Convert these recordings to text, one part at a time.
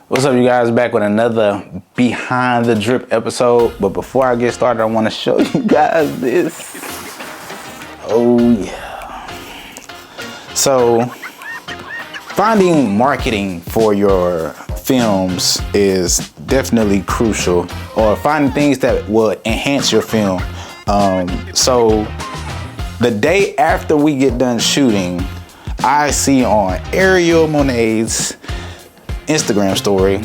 What's up, you guys? Back with another Behind the Drip episode. But before I get started, I want to show you guys this. Oh yeah. So finding marketing for your films is definitely crucial, or finding things that will enhance your film. So the day after we get done shooting, I see on Ariel Monet's Instagram story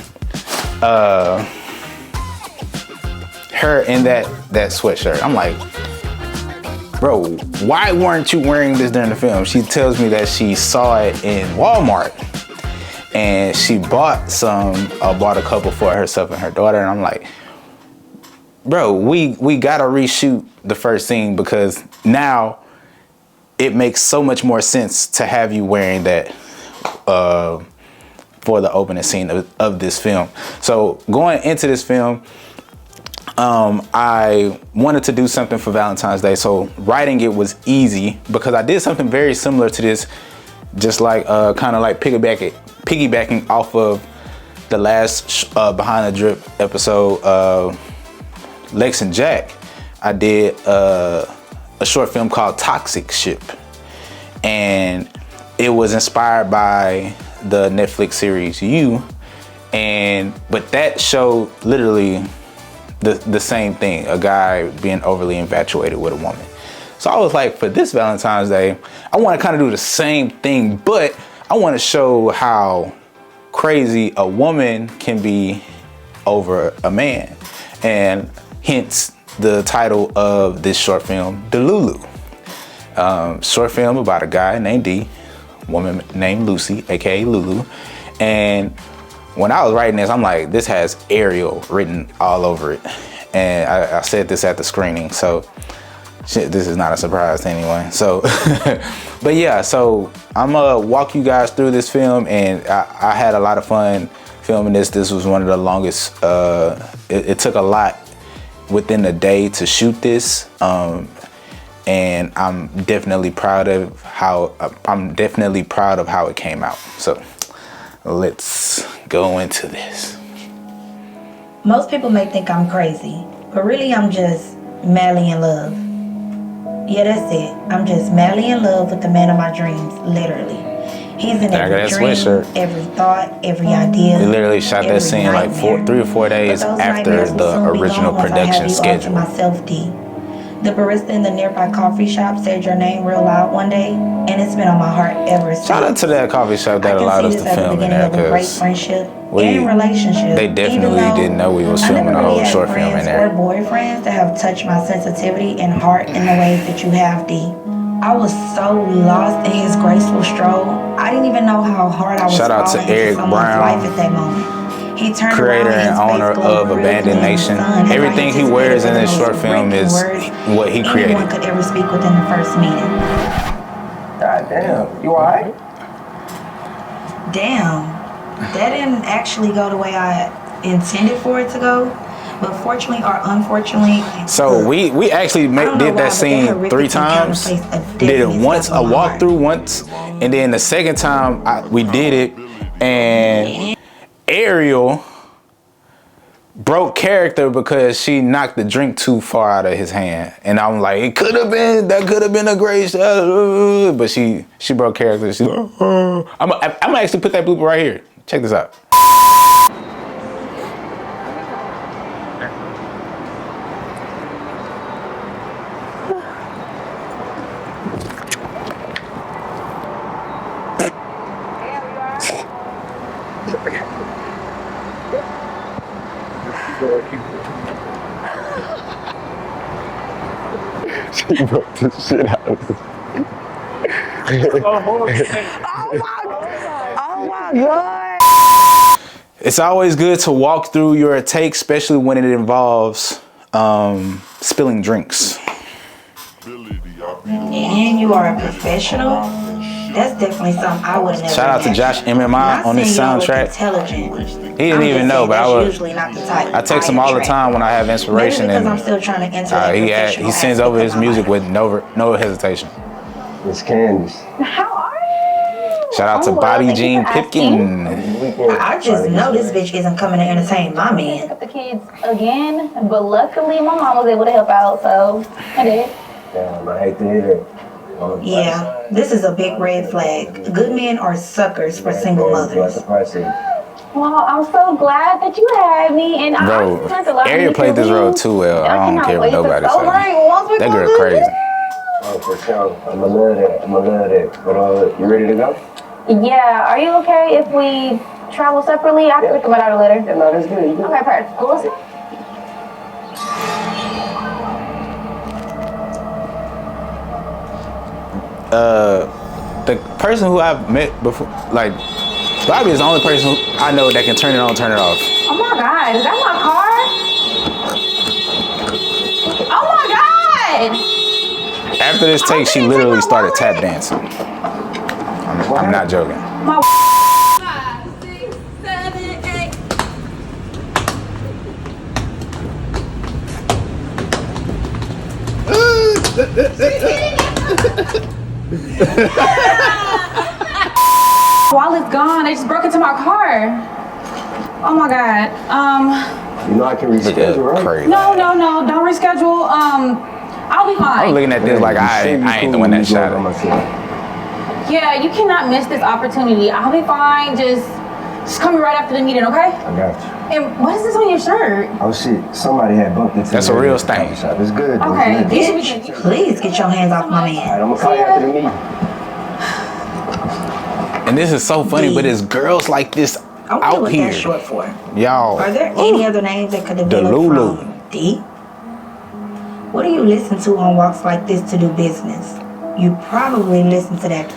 her in that sweatshirt. I'm like, bro, why weren't you wearing this during the film? She tells me that she saw it in Walmart and she bought a couple for herself and her daughter. And I'm like, bro, we gotta reshoot the first scene, because now it makes so much more sense to have you wearing that for the opening scene of this film. So going into this film, I wanted to do something for Valentine's Day. So writing it was easy because I did something very similar to this, just like kind of like piggybacking off of the last Behind the Drip episode, Lex and Jack. I did a short film called Toxic Ship, and it was inspired by the Netflix series You, but that showed literally the same thing, a guy being overly infatuated with a woman. So I was like, for this Valentine's Day, I want to kind of do the same thing, but I want to show how crazy a woman can be over a man, and hence the title of this short film, DeLULU. Short film about a guy named D, woman named Lucy, aka Lulu. And when I was writing this, I'm like, this has Ariel written all over it. And I said this at the screening, so shit, this is not a surprise to anyone. So but yeah, so I'm gonna walk you guys through this film, and I had a lot of fun filming this. This was one of the longest, it took a lot within a day to shoot this, and I'm definitely proud of how it came out. So let's go into this. Most people may think I'm crazy, but really I'm just madly in love. Yeah, that's it. I'm just madly in love with the man of my dreams, literally. He's in every dream, every thought, every idea. We literally shot that scene like 3 or 4 days after the original production schedule. Myself, D. The barista in the nearby coffee shop said your name real loud one day, and it's been on my heart ever since. Shout out to that coffee shop that allowed us to film in there, because they definitely didn't know we was filming a whole short film in there. Or boyfriends that have touched my sensitivity and heart in the ways that you have, D. I was so lost in his graceful stroll. I didn't even know how hard I was falling into someone's life at that moment. He turned creator and owner of Abandoned Nation. Everything he wears in this short film is what he created. Anyone could ever speak within the first meeting. God damn, you alright? Damn, that didn't actually go the way I intended for it to go. But fortunately or unfortunately, so we actually did that scene 3 times. Did it once, a walkthrough once, and then the second time we did it, and Ariel broke character because she knocked the drink too far out of his hand. And I'm like, that could have been a great shot, but she broke character. She's like, I'm gonna actually put that blooper right here. Check this out. She broke the shit out of this. Oh my God. It's always good to walk through your take, especially when it involves spilling drinks. And you are a professional? That's definitely something I would have never. Shout out to Josh MMI on this soundtrack. He didn't even know, but I text him all the time when I have inspiration, and I'm still trying to enter he sends over his music with no hesitation. Miss Candice. How are you? Shout Shout out to well, Bobby thank you Jean for asking. Pipkin. I just know this bitch isn't coming to entertain my Pick man. up the kids again, but luckily my mom was able to help out, so I did. Damn, I hate to hear that. Yeah, this is a big red flag. Good men are suckers for single mothers. Well, I'm so glad that you had me, and Bro, I spent a lot of Ariel played this role too well. I don't care what nobody says. That girl crazy. Oh, for sure. I'ma love that. But you ready to go? Yeah, are you okay if we travel separately? I have to pick them out later. Yeah, no, that's good. Okay, perfect. Well, listen. The person who I've met before, like, Bobby is the only person who I know that can turn it on, turn it off. Oh my God, is that my car? Oh my God! After this take, she literally started tap dancing. I'm not joking. My 5, 6, 7, 8. wallet's gone. They just broke into my car. Oh my God. You know I can reschedule, right? Crazy. No, don't reschedule. I'll be fine. I'm looking at this like I ain't the one that shot him. Yeah, you cannot miss this opportunity. I'll be fine. Just call me right after the meeting, okay? I got you. And what is this on your shirt? Oh shit, somebody had bumped into That's me a real at the stain. coffee shop. It's good. though, Okay, it's good. Bitch, please get your hands off my man. Alright, I'm gonna call you after the meeting. And this is so funny, but it's girls like this I wonder out what here. that's short for. Y'all. Are there any other names that could develop DeLULU. from D? What do you listen to on walks like this to do business? You probably listen to that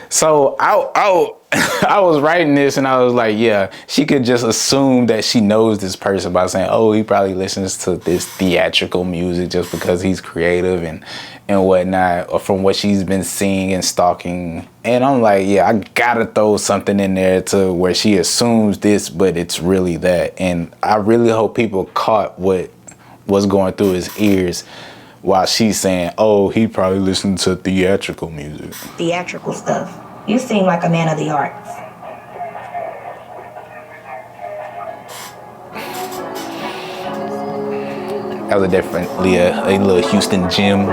So I was writing this and I was like, yeah, she could just assume that she knows this person by saying, oh, he probably listens to this theatrical music just because he's creative and whatnot, or from what she's been seeing and stalking. And I'm like, yeah, I gotta throw something in there to where she assumes this, but it's really that. And I really hope people caught what was going through his ears while she's saying, oh, he probably listened to theatrical music. theatrical stuff. You seem like a man of the arts. That was definitely a little Houston gym.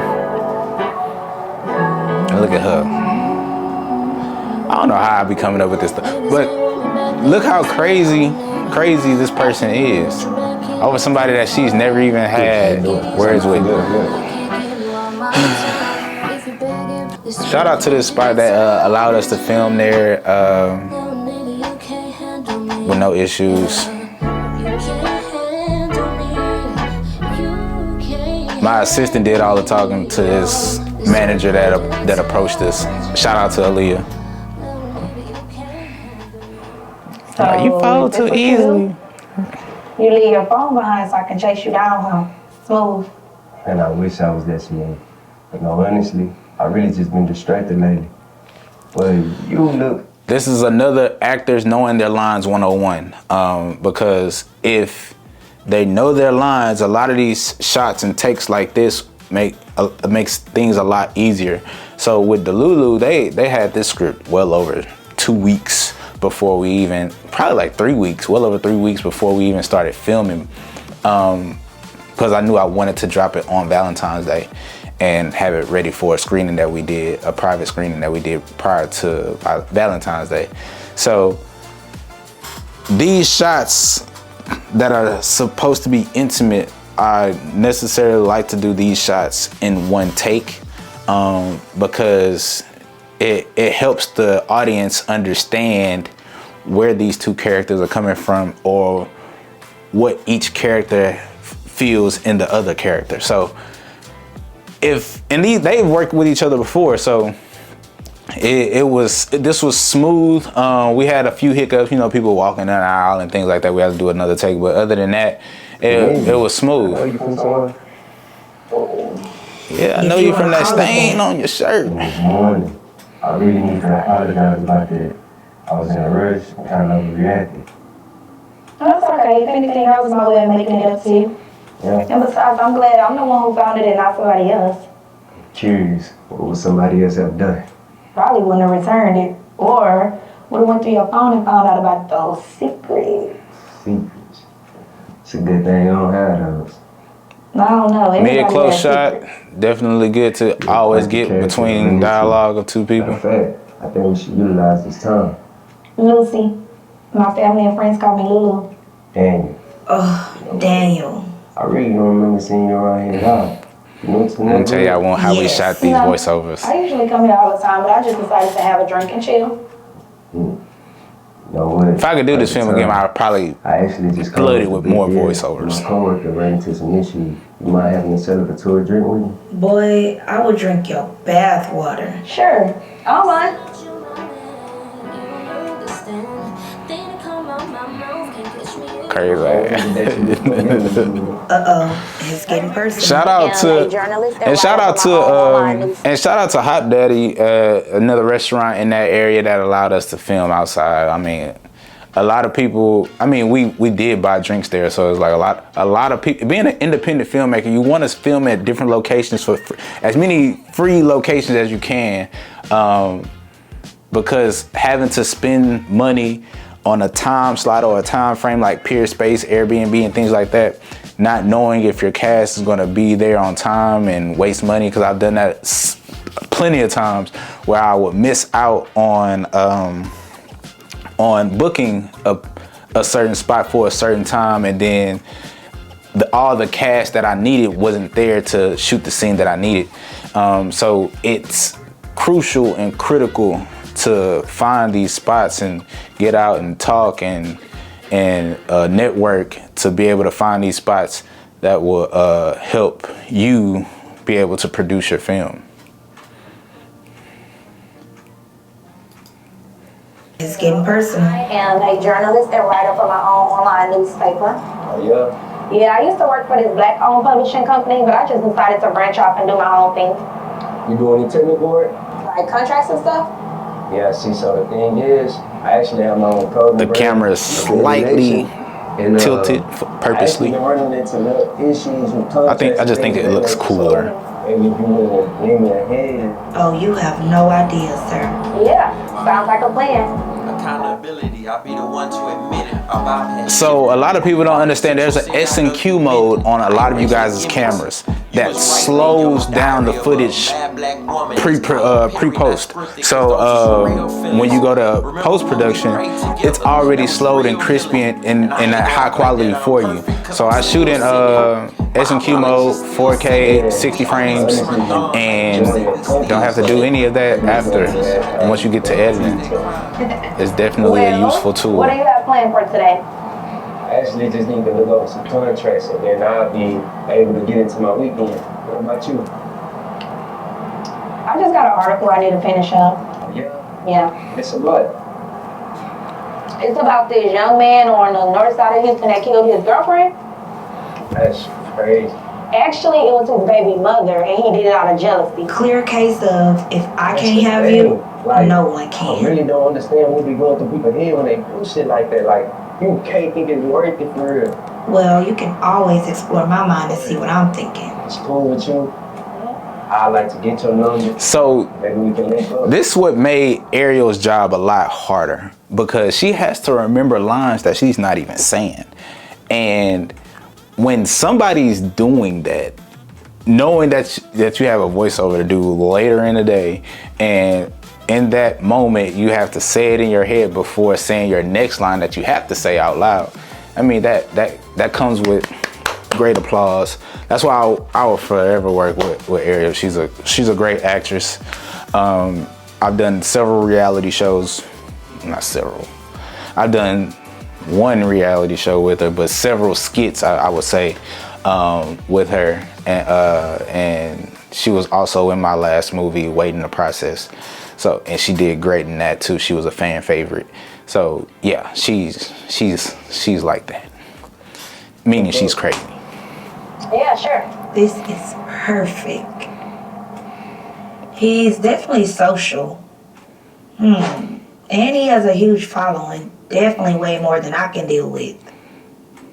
And look at her. I don't know how I be coming up with this stuff, but look how crazy this person is over somebody that she's never even had words with. Shout out to this spot that allowed us to film there with no issues. My assistant did all the talking to this manager that approached us. Shout out to Aaliyah. So You fall is this too what easily. You leave your phone behind so I can chase you down, huh? Smooth. And I wish I was that smooth. But no, honestly, I really just been distracted lately. Well, you look. This is another actors knowing their lines 101. Because if they know their lines, a lot of these shots and takes like this makes things a lot easier. So with DeLULU, they had this script well over 2 weeks before we even, probably like 3 weeks, well over 3 weeks before we even started filming. Because I knew I wanted to drop it on Valentine's Day and have it ready for a screening that we did, a private screening that we did prior to Valentine's Day. So these shots that are supposed to be intimate, I necessarily like to do these shots in one take because it helps the audience understand where these two characters are coming from or what each character feels in the other character. So they've worked with each other before, so this was smooth. We had a few hiccups, people walking down the aisle and things like that. We had to do another take, but other than that, it was smooth. Oh, you from somewhere? Yeah, I know you from that stain on your shirt. This morning, I really need to apologize about that. I was in a rush, kind of overreacted. That's okay. If anything, that was my way of making it up to you. Yeah. And besides, I'm glad I'm the one who found it and not somebody else. Curious, what would somebody else have done? Probably wouldn't have returned it. Or would have went through your phone and found out about those secrets. Secrets. It's a good thing you don't have those. I don't know. Mid Everybody close has shot, secrets. definitely good to always get between dialogue of two people. Matter of fact, I think we should utilize this time. Lucy. My family and friends call me Lulu. Daniel, Oh, Daniel. I really don't remember seeing you around here live. You know what's the Let me tell y'all how we Yes. shot these No, voiceovers. I usually come here all the time, but I just decided to have a drink and chill. You know what? If I could do this film again, I would probably I actually just flood it with more voiceovers. My coworker ran into some issues. You mind having to set up a tour drink with me? Boy, I would drink your bath water. Sure. I don't mind. Crazy. Uh-oh, it's getting personal. Shout out to Hot Daddy, another restaurant in that area that allowed us to film outside. I mean, a lot of people. I mean, we did buy drinks there, so it's like a lot of people. Being an independent filmmaker, you want to film at different locations for as many free locations as you can, because having to spend money on a time slot or a time frame like Peerspace, Airbnb, and things like that, not knowing if your cast is going to be there on time and waste money, because I've done that plenty of times where I would miss out on booking a certain spot for a certain time, and then all the cast that I needed wasn't there to shoot the scene that I needed. So it's crucial and critical to find these spots and get out and talk and network to be able to find these spots that will help you be able to produce your film. It's getting personal. I am a journalist and writer for my own online newspaper. Oh, yeah? Yeah, I used to work for this black-owned publishing company, but I just decided to branch off and do my own thing. You do any technical work? Like contracts and stuff. Yeah, I see. So the thing is, I actually have my own clothing The brand, camera is slightly and, tilted purposely. I actually been running into little issues with I just think it looks cooler. Maybe if you want to give me a hand. Oh, you have no idea, sir. Yeah, sounds like a plan. Accountability, I'll be the one to admit it. I'll bypass So a lot of people don't understand there's an S&Q mode on a lot of you guys' cameras that slows down the footage pre-post. So when you go to post-production, it's already slowed and crispy and that high quality for you. So I shoot in S&Q mode, 4K, 60 frames, and don't have to do any of that after once you get to editing. It's definitely a useful tool. What do you have planned for today? I actually just need to look over some contracts and then I'll be able to get into my weekend. What about you? I just got an article I need to finish up. Yeah. Yeah. It's a lot. It's about this young man on the north side of Houston that killed his girlfriend. That's crazy. Actually, it was his baby mother, and he did it out of jealousy. Clear case of, if I can't have you, no one I can. really don't understand what be going through people's head when they do shit like that. Like, you can't think it's worth it for real. Well, you can always explore my mind and see what I'm thinking. It's cool with you. I'd like to get your number. So Maybe we can link up. this is what made Ariel's job a lot harder, because she has to remember lines that she's not even saying. And when somebody's doing that, knowing that you have a voiceover to do later in the day, and in that moment you have to say it in your head before saying your next line that you have to say out loud. I mean, that comes with great applause. That's why I will forever work with Ariel. She's a great actress. I've done several reality shows, not several. I've done one reality show with her, but several skits I would say with her, and she was also in my last movie, Waiting the Process. So, and she did great in that too. She was a fan favorite. So yeah, she's like that. Meaning she's crazy. Yeah, sure. This is perfect. He's definitely social. And he has a huge following. Definitely way more than I can deal with.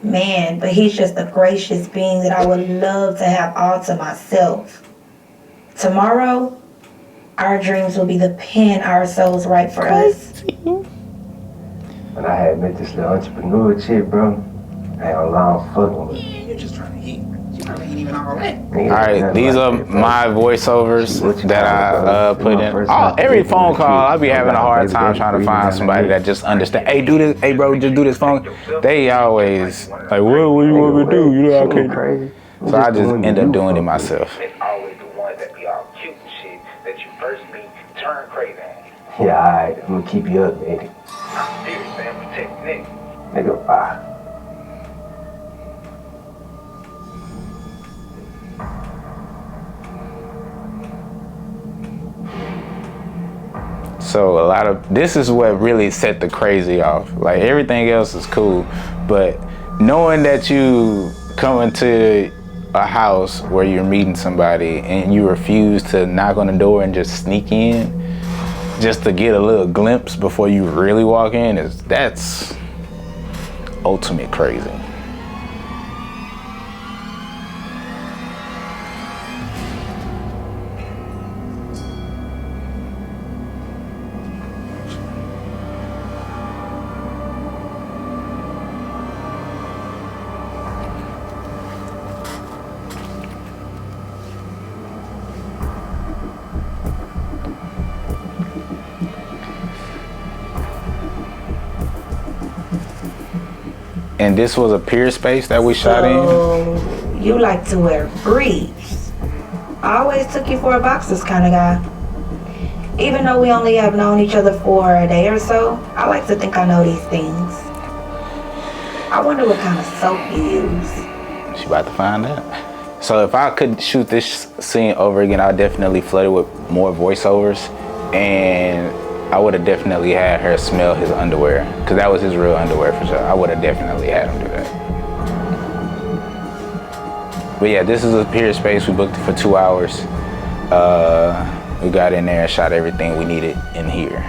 Man, but he's just a gracious being that I would love to have all to myself. Tomorrow, Our dreams will be the pen our souls write for us. When I had met this little entrepreneur chick, bro, I ain't long fucking with her. You just trying to eat. You probably ain't even all that. Nigga, All right, nothing these like are that, bro. my voiceovers that I put in. Every phone call, I be having a hard time trying to find somebody that just understand. Hey, do this. Hey, bro, just do this phone. They always like, what you want me to do? You know I can't. Crazy. So I just end up doing it myself. It's always the ones that be all cute and shit that you first meet turn crazy on. Yeah, alright, I'm gonna keep you updated. I'm serious, man. Protect the nigga. Nigga, bye. So a lot of this is what really set the crazy off. Like everything else is cool, but knowing that you come into a house where you're meeting somebody and you refuse to knock on the door and just sneak in just to get a little glimpse before you really walk in that's ultimate crazy. And this was a pier space that we shot in. So you like to wear briefs. I always took you for a boxers kind of guy. Even though we only have known each other for a day or so, I like to think I know these things. I wonder what kind of soap you use. She about to find out. So if I could shoot this scene over again, I'd definitely flood it with more voiceovers, and I would have definitely had her smell his underwear, because that was his real underwear for sure. I would have definitely had him do that. But yeah, this is a pier space. We booked it for 2 hours. We got in there and shot everything we needed in here.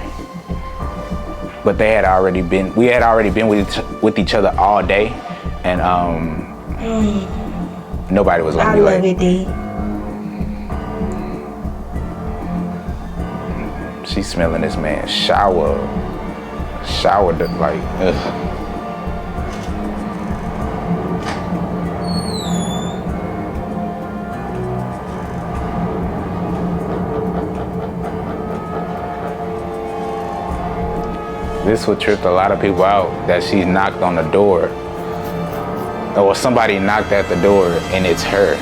But we had already been with each other all day, and nobody was gonna be late. I love it, D. She's smelling this man's shower like, ugh. This would trip a lot of people out, that she knocked on the door, or somebody knocked at the door and it's her,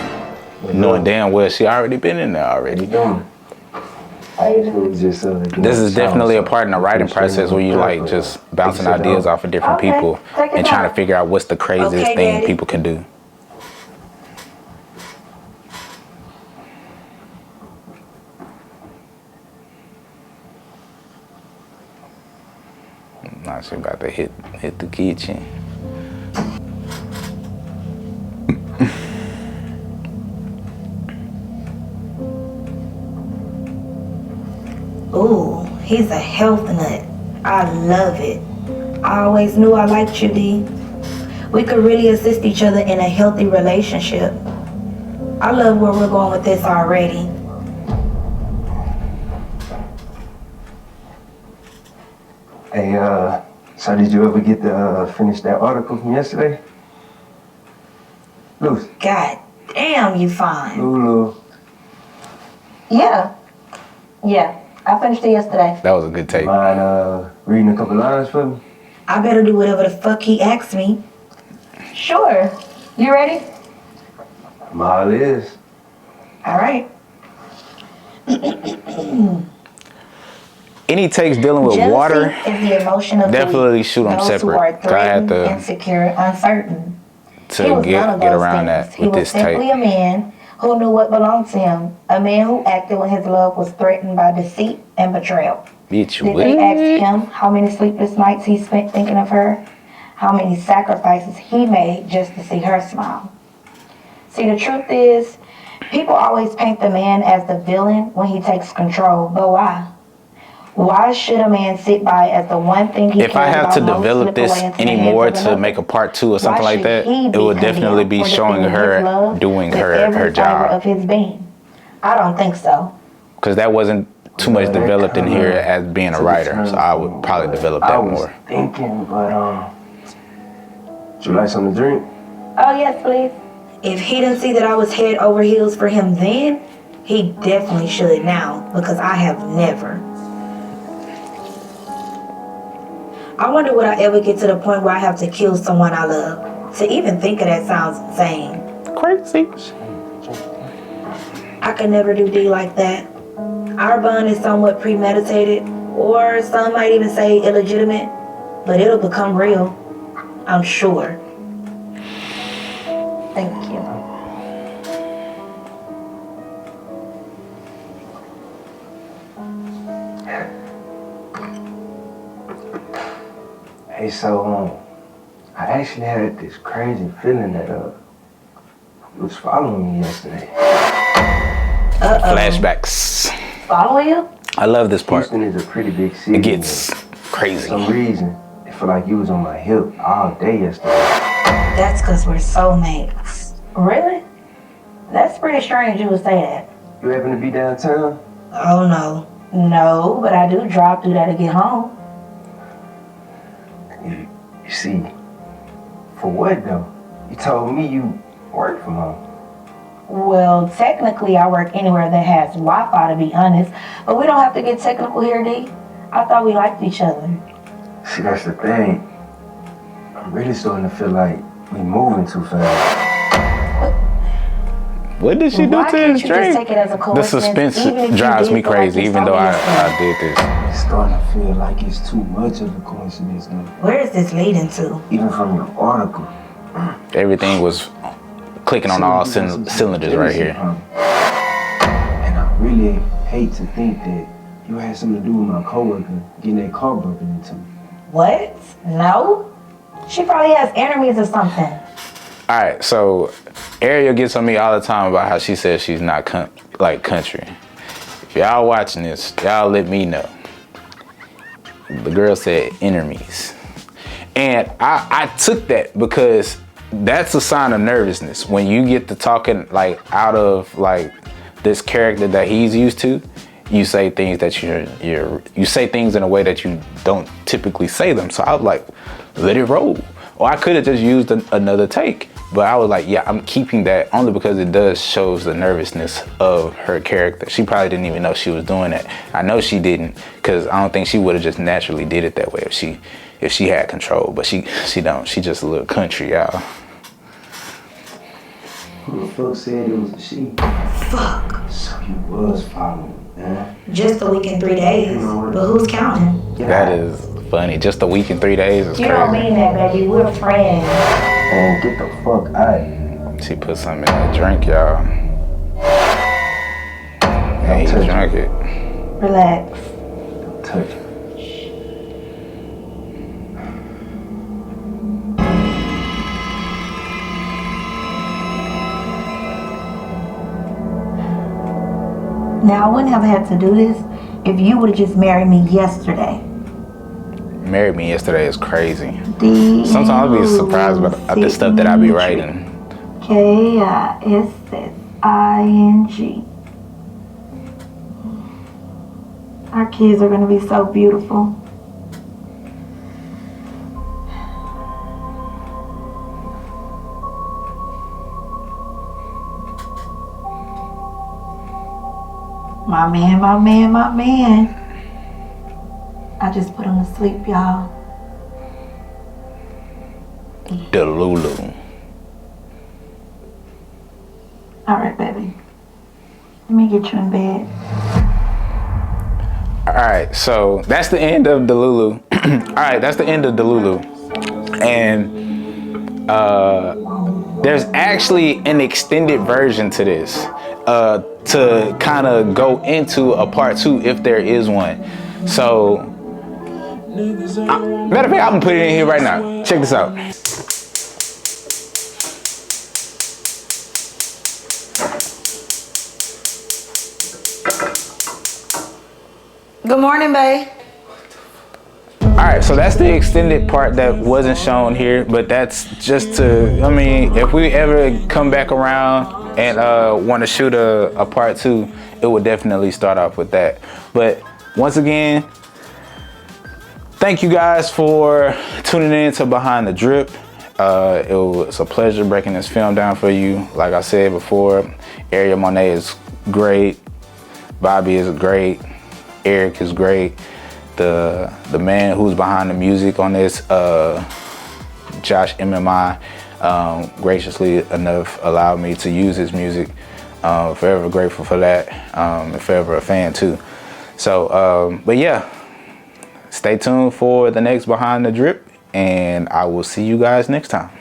knowing damn well she already been in there already. This is definitely a part in the writing process where you like just bouncing ideas off of different people and trying to figure out what's the craziest thing people can do. Now she about to hit the kitchen. Ooh, he's a health nut. I love it. I always knew I liked you, D. We could really assist each other in a healthy relationship. I love where we're going with this already. Hey, so did you ever get to finish that article from yesterday? Luce. God damn, you fine. DeLULU. Yeah. I finished it yesterday. That was a good take. Mind reading a couple lines for me? I better do whatever the fuck he asks me. Sure. You ready? I'm all ears. All right. Any takes dealing with Jealousy water, is the emotion of definitely weak. shoot them Those separate. who are I had threatened, to- insecure, uncertain. He to was none of get those around things. that He with was this simply tape. a man who knew what belonged to him. A man who acted when his love was threatened by deceit and betrayal. Bitch, Did they ask him how many sleepless nights he spent thinking of her? How many sacrifices he made just to see her smile? See, the truth is, people always paint the man as the villain when he takes control, but why? Why should a man sit by as the one thing he If I cares have about to most develop slip this away into the anymore hands of to another? make a part 2 or something Why like should that, he it be would definitely condemned be for showing defending her his love doing with her every fiber job. of his being? I don't think so. Because that wasn't too much developed in here as being a writer, so I would probably develop that more. Thinking, but would you like something to drink? Oh, yes, please. If he didn't see that I was head over heels for him then, he definitely should now, because I have never. I wonder would I ever get to the point where I have to kill someone I love. To even think of that sounds insane. Crazy. I could never do D like that. Our bond is somewhat premeditated, or some might even say illegitimate, but it'll become real, I'm sure. Thank you. Hey, so I actually had this crazy feeling that you was following me yesterday. Flashbacks. Follow you? I love this part. Houston is a pretty big city. It gets For crazy. some reason, it felt like you was on my hip all day yesterday. That's because we're soulmates. Really? That's pretty strange you would say that. You happen to be downtown? Oh, no. No, but I do drive through there to get home. You see, for what though? You told me you work from home. Well, technically, I work anywhere that has Wi-Fi, to be honest. But we don't have to get technical here, D. I thought we liked each other. See, that's the thing. I'm really starting to feel like we moving too fast. What did she do Why to can't his you just drink? take it as a The coincidence, suspense even if you drives did me feel like crazy, you even saw though me I did this. It's starting to feel like it's too much of a coincidence though. Where is this leading to? Even from your article. Everything was clicking on all cylinders right here. And I really hate to think that you had something to do with my coworker getting that car broken into. What? No? She probably has enemies or something. All right, so Ariel gets on me all the time about how she says she's not country. If y'all watching this, y'all let me know. The girl said enemies. And I took that because that's a sign of nervousness. When you get to talking like out of like this character that he's used to, you say things that you say things in a way that you don't typically say them. So I was like, let it roll. Or I could have just used another take. But I was like, yeah, I'm keeping that only because it does shows the nervousness of her character. She probably didn't even know she was doing that. I know she didn't, because I don't think she would have just naturally did it that way if she had control. But she don't. She just a little country, y'all. Who the fuck said it was a she? Fuck. So you was following me, man. Just a week and 3 days. But who's counting? That is funny. Just a week and 3 days is You don't crazy. mean that, baby. We're friends. Man, get the fuck out of here. She put something in that drink, y'all. And he drank it. Relax. Don't touch me. Now, I wouldn't have had to do this if you would have just married me yesterday. Married me yesterday is crazy. D. Sometimes I'll be surprised at the stuff that I be writing. K-I-S-S-I-N-G. Our kids are gonna be so beautiful. My man, my man, my man. I just put him to sleep, y'all. DeLULU. All right, baby. Let me get you in bed. All right, so that's the end of DeLULU. All right, that's the end of DeLULU. And there's actually an extended version to this to kind of go into a part 2 if there is one. So, matter of fact, I'm gonna put it in here right now. Check this out. Good morning, babe. All right, so that's the extended part that wasn't shown here, but that's just to, I mean, if we ever come back around and want to shoot a part 2, it would definitely start off with that. But once again, thank you guys for tuning in to Behind the Drip. It was a pleasure breaking this film down for you. Like I said before, Ariel Monet is great, Bobby is great, Eric is great. The man who's behind the music on this, Josh MMI, graciously enough allowed me to use his music. Forever grateful for that, and forever a fan too. So, but yeah, stay tuned for the next Behind the Drip, and I will see you guys next time.